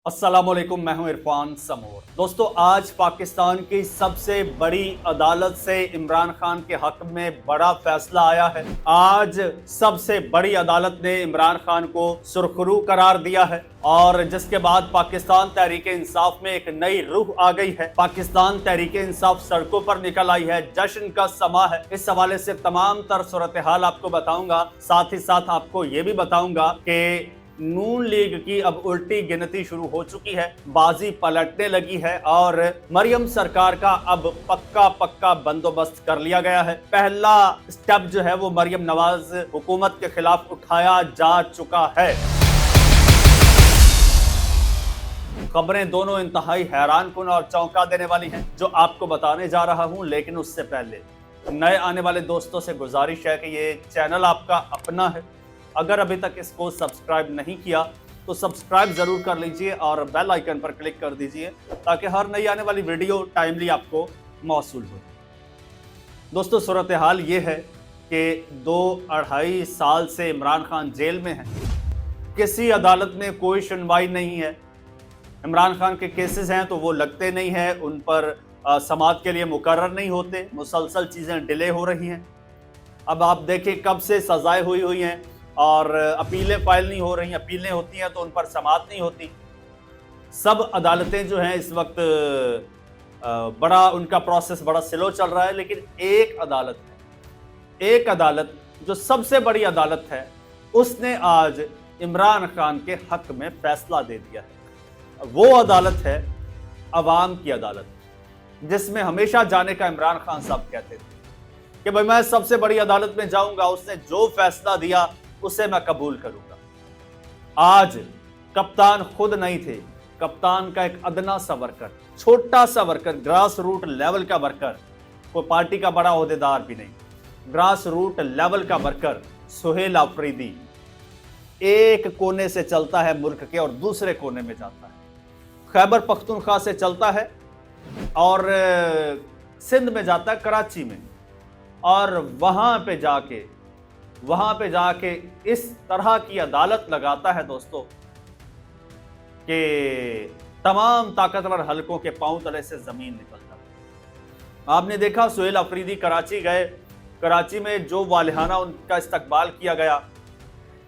अस्सलामुअलैकुम, मैं हूं इरफान समूर। दोस्तों, आज पाकिस्तान की सबसे बड़ी अदालत से इमरान खान के हक में बड़ा फैसला आया है। आज सबसे बड़ी अदालत ने इमरान खान को सुरखरू करार दिया है और जिसके बाद पाकिस्तान तहरीक-ए-इंसाफ में एक नई रूह आ गई है। पाकिस्तान तहरीक-ए-इंसाफ सड़कों पर निकल आई है, जश्न का समा है। इस हवाले से तमाम तर सूरत हाल आपको बताऊंगा, साथ ही साथ आपको ये भी बताऊंगा कि नून लीग की अब उल्टी गिनती शुरू हो चुकी है, बाजी पलटने लगी है और मरियम सरकार का अब पक्का बंदोबस्त कर लिया गया है। पहला स्टेप जो है वो मरियम नवाज हुकूमत के खिलाफ उठाया जा चुका है। खबरें दोनों इंतहाई हैरानकुन और चौंका देने वाली हैं, जो आपको बताने जा रहा हूं। लेकिन उससे पहले नए आने वाले दोस्तों से गुजारिश है कि ये चैनल आपका अपना है। अगर अभी तक इसको सब्सक्राइब नहीं किया तो सब्सक्राइब जरूर कर लीजिए और बेल आइकन पर क्लिक कर दीजिए ताकि हर नई आने वाली वीडियो टाइमली आपको मौसूल हो। दोस्तों, सूरत हाल ये है कि 2-2.5 साल से इमरान खान जेल में है। किसी अदालत में कोई सुनवाई नहीं है। इमरान खान के केसेस हैं तो वो लगते नहीं हैं, उन पर समाअत के लिए मुकर्रर नहीं होते। मुसलसल चीज़ें डिले हो रही हैं। अब आप देखें कब से सजाएं हुई हैं और अपीलें फाइल नहीं हो रही। अपीलें होती हैं तो उन पर समाअत नहीं होती। सब अदालतें जो हैं इस वक्त बड़ा उनका प्रोसेस बड़ा स्लो चल रहा है। लेकिन एक अदालत जो सबसे बड़ी अदालत है, उसने आज इमरान खान के हक में फैसला दे दिया है। वो अदालत है अवाम की अदालत, जिसमें हमेशा जाने का इमरान खान साहब कहते थे कि भाई मैं सबसे बड़ी अदालत में जाऊंगा, उसने जो फैसला दिया उसे मैं कबूल करूंगा। आज कप्तान खुद नहीं थे, कप्तान का एक अदना सा वर्कर, छोटा सा वर्कर, ग्रास रूट लेवल का वर्कर, कोई पार्टी का बड़ा ओहदेदार भी नहीं, ग्रास रूट लेवल का वर्कर सुहेल आफरीदी एक कोने से चलता है मुल्क के और दूसरे कोने में जाता है। खैबर पख्तूनख्वा से चलता है और सिंध में जाता है, कराची में, और वहां पे जाके इस तरह की अदालत लगाता है दोस्तों कि तमाम ताकतवर हलकों के पांव तले से जमीन निकल जाती। आपने देखा सुहेल अफरीदी कराची गए, कराची में जो वालिहाना उनका इस्तकबाल किया गया।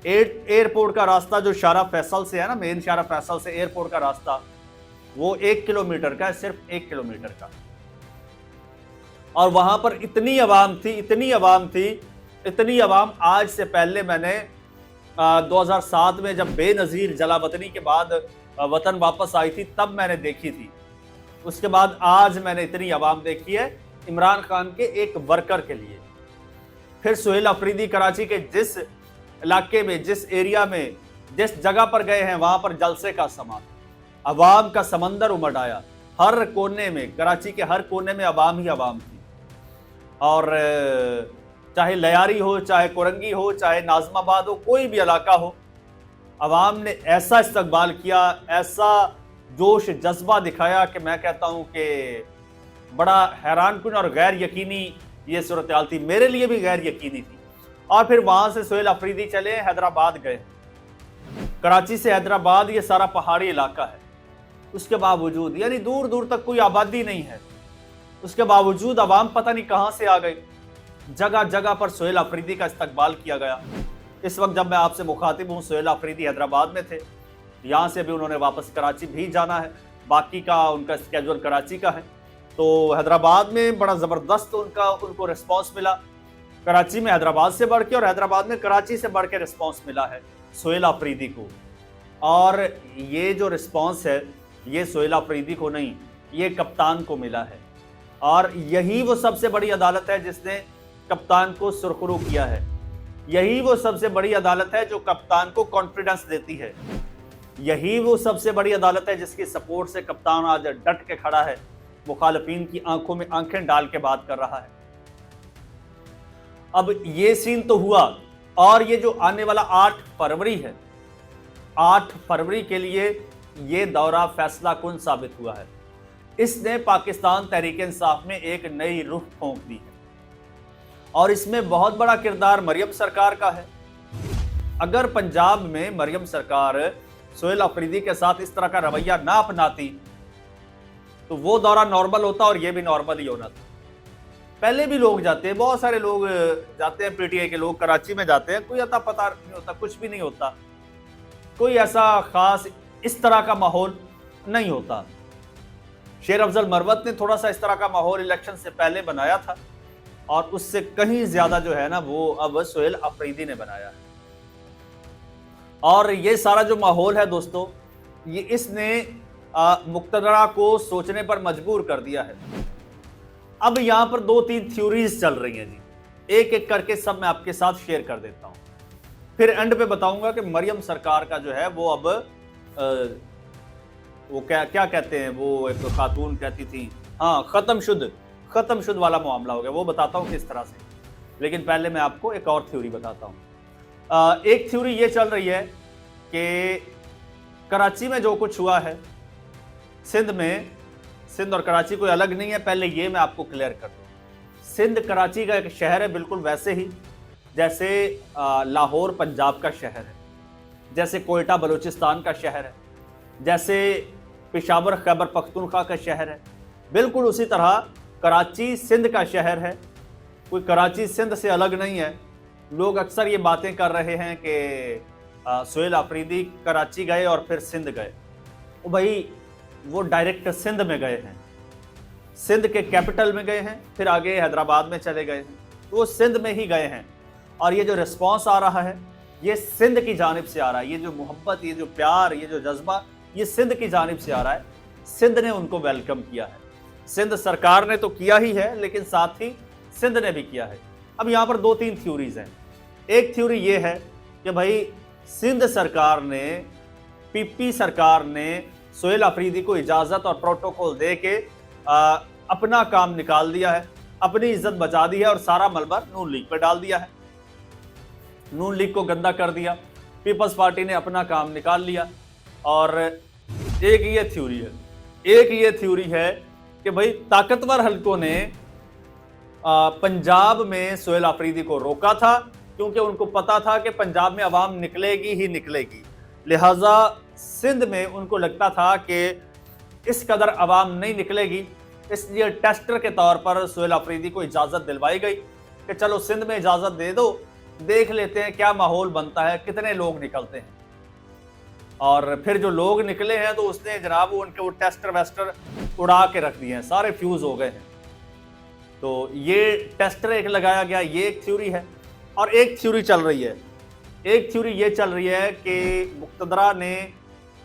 एयरपोर्ट का रास्ता जो शारा फैसल से है ना, मेन शारा फैसल से एयरपोर्ट का रास्ता, वो 1 किलोमीटर का है, सिर्फ 1 किलोमीटर का। और वहां पर इतनी अवाम आज से पहले मैंने 2007 में जब बेनजीर जलावतनी के बाद वतन वापस आई थी तब मैंने देखी थी। उसके बाद आज मैंने इतनी अवाम देखी है इमरान खान के एक वर्कर के लिए। फिर सुहेल अफरीदी कराची के जिस इलाके में, जिस एरिया में, जिस जगह पर गए हैं, वहां पर जलसे का समा, अवाम का समंदर उमड़ आया। हर कोने में, कराची के हर कोने में अवाम ही अवाम थी। और चाहे लयारी हो, चाहे कोरंगी हो, चाहे नाजमाबाद हो, कोई भी इलाका हो, अवाम ने ऐसा इस्तकबाल किया, ऐसा जोश जज्बा दिखाया कि मैं कहता हूं कि बड़ा हैरानकुन और गैर यकीनी ये सूरत हाल थी। मेरे लिए भी गैर यकीनी थी। और फिर वहां से सुहेल अफरीदी चले हैदराबाद गए। कराची से हैदराबाद ये सारा पहाड़ी इलाका है, उसके बावजूद, यानी दूर दूर तक कोई आबादी नहीं है, उसके बावजूद अवाम पता नहीं कहां से आ गई। जगह जगह पर सुहेल अफरीदी का इस्तकबाल किया गया। इस वक्त जब मैं आपसे मुखातिब हूं, सुहेल अफरीदी हैदराबाद में थे। यहां से भी उन्होंने वापस कराची भी जाना है, बाकी का उनका स्केड्यूल कराची का है। तो हैदराबाद में बड़ा ज़बरदस्त उनको रिस्पॉन्स मिला। कराची में हैदराबाद से बढ़ के और हैदराबाद में कराची से बढ़ के रिस्पॉन्स मिला है सुहेल अफरीदी को। और ये जो रिस्पॉन्स है, ये सुहेल अफरीदी को नहीं, ये कप्तान को मिला है। और यही वो सबसे बड़ी अदालत है जिसने कप्तान को सुरखरू किया है। यही वो सबसे बड़ी अदालत है जो कप्तान को कॉन्फिडेंस देती है। यही वो सबसे बड़ी अदालत है जिसकी सपोर्ट से कप्तान आज डट के खड़ा है, मुखालिफिन की आंखों में आंखें डाल के बात कर रहा है। अब ये सीन तो हुआ, और ये जो आने वाला 8 फरवरी है, 8 फरवरी के लिए ये दौरा फैसला कुन साबित हुआ है। इसने पाकिस्तान तहरीक-ए-इंसाफ में एक नई रूह फूंक दी है और इसमें बहुत बड़ा किरदार मरियम सरकार का है। अगर पंजाब में मरियम सरकार सोहेल अफरीदी के साथ इस तरह का रवैया ना अपनाती तो वो दौरा नॉर्मल होता और ये भी नॉर्मल ही होना था। पहले भी लोग जाते हैं, बहुत सारे लोग जाते हैं, पीटीआई के लोग कराची में जाते हैं, कोई अता पता नहीं होता, कुछ भी नहीं होता, कोई ऐसा खास इस तरह का माहौल नहीं होता। शेर अफजल मरवत ने थोड़ा सा इस तरह का माहौल इलेक्शन से पहले बनाया था और उससे कहीं ज्यादा जो है ना वो अब सोहेल अफरीदी ने बनाया है। और ये सारा जो माहौल है दोस्तों, ये इसने मुक्तदरा को सोचने पर मजबूर कर दिया है। अब यहां पर 2-3 थ्योरीज चल रही हैं जी, एक एक करके सब मैं आपके साथ शेयर कर देता हूं, फिर एंड पे बताऊंगा कि मरियम सरकार का जो है वो अब वो क्या कहते हैं, वो एक खातून कहती थी, हाँ, खत्म शुद्ध वाला मामला हो गया, वो बताता हूं किस तरह से। लेकिन पहले मैं आपको एक और थ्योरी बताता हूं। एक थ्योरी ये चल रही है कि कराची में जो कुछ हुआ है, सिंध और कराची कोई अलग नहीं है, पहले ये मैं आपको क्लियर कर दूं। सिंध कराची का एक शहर है, बिल्कुल वैसे ही जैसे लाहौर पंजाब का शहर है, जैसे कोयटा बलूचिस्तान का शहर है, जैसे पेशावर खैबर पख्तूनख्वा का शहर है, बिल्कुल उसी तरह कराची सिंध का शहर है। कोई कराची सिंध से अलग नहीं है। लोग अक्सर ये बातें कर रहे हैं कि सोहेल अफरीदी कराची गए और फिर सिंध गए। भाई वो डायरेक्ट सिंध में गए हैं, सिंध के कैपिटल में गए हैं, फिर आगे हैदराबाद में चले गए हैं, तो वो सिंध में ही गए हैं। और ये जो रिस्पॉन्स आ रहा है ये सिंध की जानिब से आ रहा है, ये जो मोहब्बत, ये जो प्यार, ये जो जज्बा, ये सिंध की जानिब से आ रहा है। सिंध ने उनको वेलकम किया है, सिंध सरकार ने तो किया ही है, लेकिन साथ ही सिंध ने भी किया है। अब यहाँ पर 2-3 थ्योरीज हैं। एक थ्योरी ये है कि भाई सिंध सरकार ने, पीपी सरकार ने सोहेल अफरीदी को इजाज़त और प्रोटोकॉल दे के अपना काम निकाल दिया है, अपनी इज्जत बचा दी है और सारा मलबा नून लीग पर डाल दिया है, नून लीग को गंदा कर दिया, पीपल्स पार्टी ने अपना काम निकाल लिया। और एक ये थ्योरी है कि भाई ताकतवर हलकों ने पंजाब में सोहेल अफरीदी को रोका था, क्योंकि उनको पता था कि पंजाब में अवाम निकलेगी ही निकलेगी, लिहाजा सिंध में उनको लगता था कि इस कदर अवाम नहीं निकलेगी, इसलिए टेस्टर के तौर पर सोहेल अफरीदी को इजाज़त दिलवाई गई कि चलो सिंध में इजाज़त दे दो, देख लेते हैं क्या माहौल बनता है, कितने लोग निकलते हैं। और फिर जो लोग निकले हैं तो उसने जनाब उनके वो टेस्टर वेस्टर उड़ा के रख दिए हैं, सारे फ्यूज़ हो गए हैं। तो ये टेस्टर एक लगाया गया, ये एक थ्योरी है। और एक थ्योरी चल रही है कि मुक्तदरा ने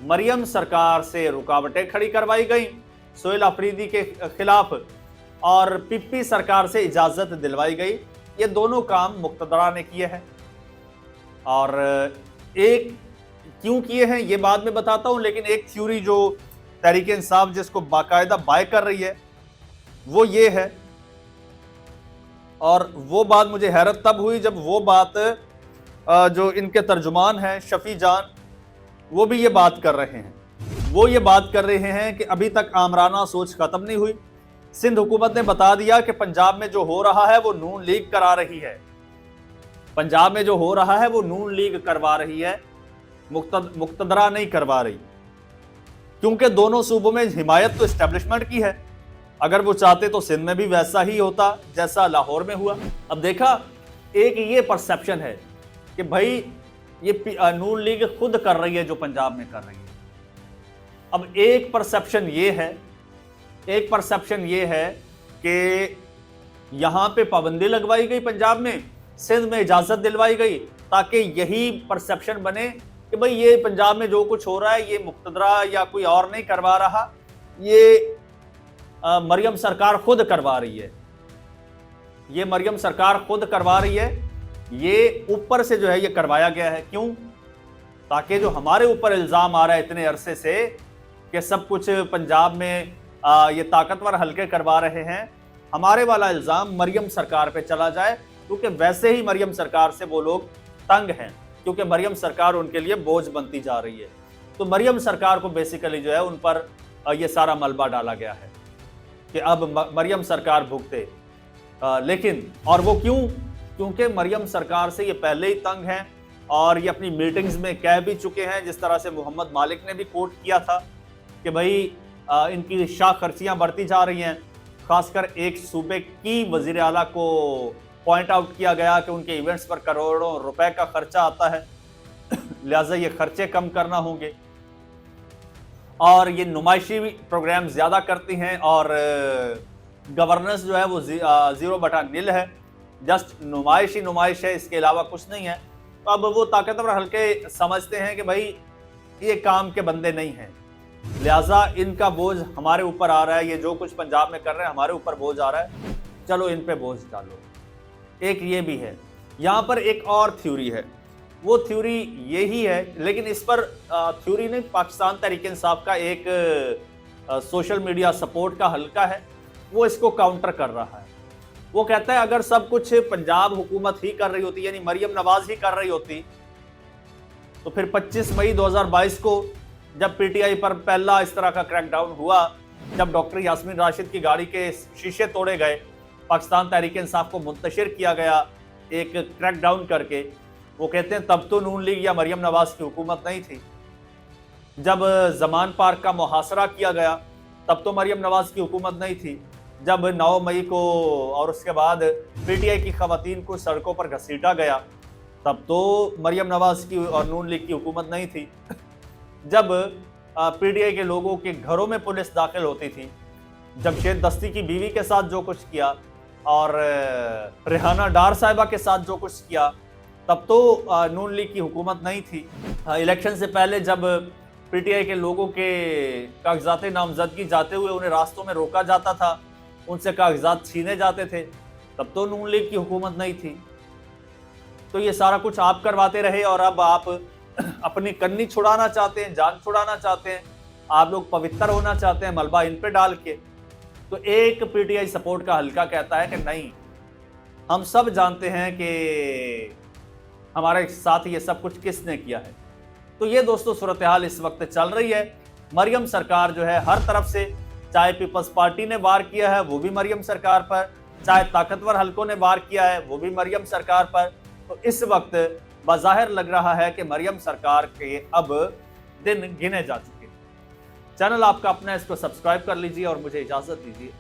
मरियम सरकार से रुकावटें खड़ी करवाई गई सोहेल अफरीदी के खिलाफ और पीपी सरकार से इजाज़त दिलवाई गई। ये दोनों काम मुक्तदरा ने किए हैं। और एक क्यों किए हैं ये बाद में बताता हूं, लेकिन एक थ्योरी जो तहरीक इंसाफ जिसको बाकायदा बाय कर रही है वो ये है, और वो बात मुझे हैरत तब हुई जब वो बात जो इनके तर्जुमान हैं शफी जान, वो भी ये बात कर रहे हैं कि अभी तक आमराना सोच खत्म नहीं हुई। सिंध हुकूमत ने बता दिया कि पंजाब में जो हो रहा है वो नून लीग करा रही है, पंजाब में जो हो रहा है वो नून लीग करवा रही है, मुक्तदरा नहीं करवा रही, क्योंकि दोनों सूबों में हिमायत तो एस्टेब्लिशमेंट की है। अगर वो चाहते तो सिंध में भी वैसा ही होता जैसा लाहौर में हुआ। अब देखा, एक ये परसेप्शन है कि भाई ये नून लीग खुद कर रही है जो पंजाब में कर रही है। अब एक परसेप्शन ये है कि यहां पे पाबंदी लगवाई गई पंजाब में, सिंध में इजाजत दिलवाई गई, ताकि यही परसेप्शन बने कि भाई ये पंजाब में जो कुछ हो रहा है ये मुक्तदरा या कोई और नहीं करवा रहा, ये मरियम सरकार खुद करवा रही है, ये मरियम सरकार खुद करवा रही है, ये ऊपर से जो है ये करवाया गया है। क्यों? ताकि जो हमारे ऊपर इल्ज़ाम आ रहा है इतने अरसे से कि सब कुछ पंजाब में ये ताकतवर हल्के करवा रहे हैं, हमारे वाला इल्ज़ाम मरियम सरकार पे चला जाए, क्योंकि वैसे ही मरियम सरकार से वो लोग तंग हैं, क्योंकि मरियम सरकार उनके लिए बोझ बनती जा रही है। तो मरियम सरकार को बेसिकली जो है उन पर ये सारा मलबा डाला गया है कि अब मरियम सरकार भुगते। लेकिन और वो क्यों? क्योंकि मरियम सरकार से ये पहले ही तंग हैं, और ये अपनी मीटिंग्स में कह भी चुके हैं, जिस तरह से मोहम्मद मालिक ने भी कोट किया था कि भाई इनकी शाह खर्चियां बढ़ती जा रही हैं। खासकर एक सूबे की वजीर आला को पॉइंट आउट किया गया कि उनके इवेंट्स पर करोड़ों रुपए का खर्चा आता है, लिहाजा ये खर्चे कम करना होंगे। और ये नुमाइशी प्रोग्राम ज़्यादा करती हैं और गवर्नेंस जो है वो 0/0 है, जस्ट नुमाइश है, इसके अलावा कुछ नहीं है। तो अब वो ताकतवर हल्के समझते हैं कि भाई ये काम के बंदे नहीं हैं, लिहाजा इनका बोझ हमारे ऊपर आ रहा है, ये जो कुछ पंजाब में कर रहे हैं हमारे ऊपर बोझ आ रहा है, चलो इन पे बोझ डालो। एक ये भी है। यहाँ पर एक और थ्योरी है, वो थ्योरी यही है, लेकिन इस पर थ्योरी नहीं, पाकिस्तान तहरीक-ए-इंसाफ का एक सोशल मीडिया सपोर्ट का हल्का है, वो इसको काउंटर कर रहा है। वो कहता है अगर सब कुछ पंजाब हुकूमत ही कर रही होती, यानी मरियम नवाज ही कर रही होती, तो फिर 25 मई 2022 को जब पीटीआई पर पहला इस तरह का क्रैकडाउन हुआ, जब डॉक्टर यास्मीन राशिद की गाड़ी के शीशे तोड़े गए, पाकिस्तान तहरीक-ए-इंसाफ को मुंतशिर किया गया एक क्रैकडाउन करके, वो कहते हैं तब तो नून लीग या मरियम नवाज की हुकूमत नहीं थी। जब जमान पार्क का मुहासरा किया गया, तब तो मरियम नवाज की हुकूमत नहीं थी। जब 9 मई को और उसके बाद पीटीआई की खवातीन को सड़कों पर घसीटा गया, तब तो मरियम नवाज की और नून लीग की हुकूमत नहीं थी। जब पीटीआई के लोगों के घरों में पुलिस दाखिल होती थी, जमशेद दस्ती की बीवी के साथ जो कुछ किया और रेहाना डार साहिबा के साथ जो कुछ किया, तब तो नून लीग की हुकूमत नहीं थी। इलेक्शन से पहले जब पीटीआई के लोगों के कागजात नामजदगी जाते हुए उन्हें रास्तों में रोका जाता था, उनसे कागजात छीने जाते थे, तब तो नून लीग की हुकूमत नहीं थी। तो ये सारा कुछ आप करवाते रहे और अब आप अपनी कन्नी छुड़ाना चाहते हैं, जान छुड़ाना चाहते हैं, आप लोग पवित्र होना चाहते हैं मलबा इन पे डाल के। तो एक पीटीआई सपोर्ट का हल्का कहता है कि नहीं, हम सब जानते हैं कि हमारे साथ ये सब कुछ किसने किया है। तो ये दोस्तों सूरत हाल इस वक्त चल रही है। मरियम सरकार जो है हर तरफ से, चाहे पीपल्स पार्टी ने वार किया है वो भी मरियम सरकार पर, चाहे ताकतवर हलकों ने वार किया है वो भी मरियम सरकार पर। तो इस वक्त बाज़ाहिर लग रहा है कि मरियम सरकार के अब दिन गिने जा चुके हैं। चैनल आपका अपना, इसको सब्सक्राइब कर लीजिए और मुझे इजाजत दीजिए।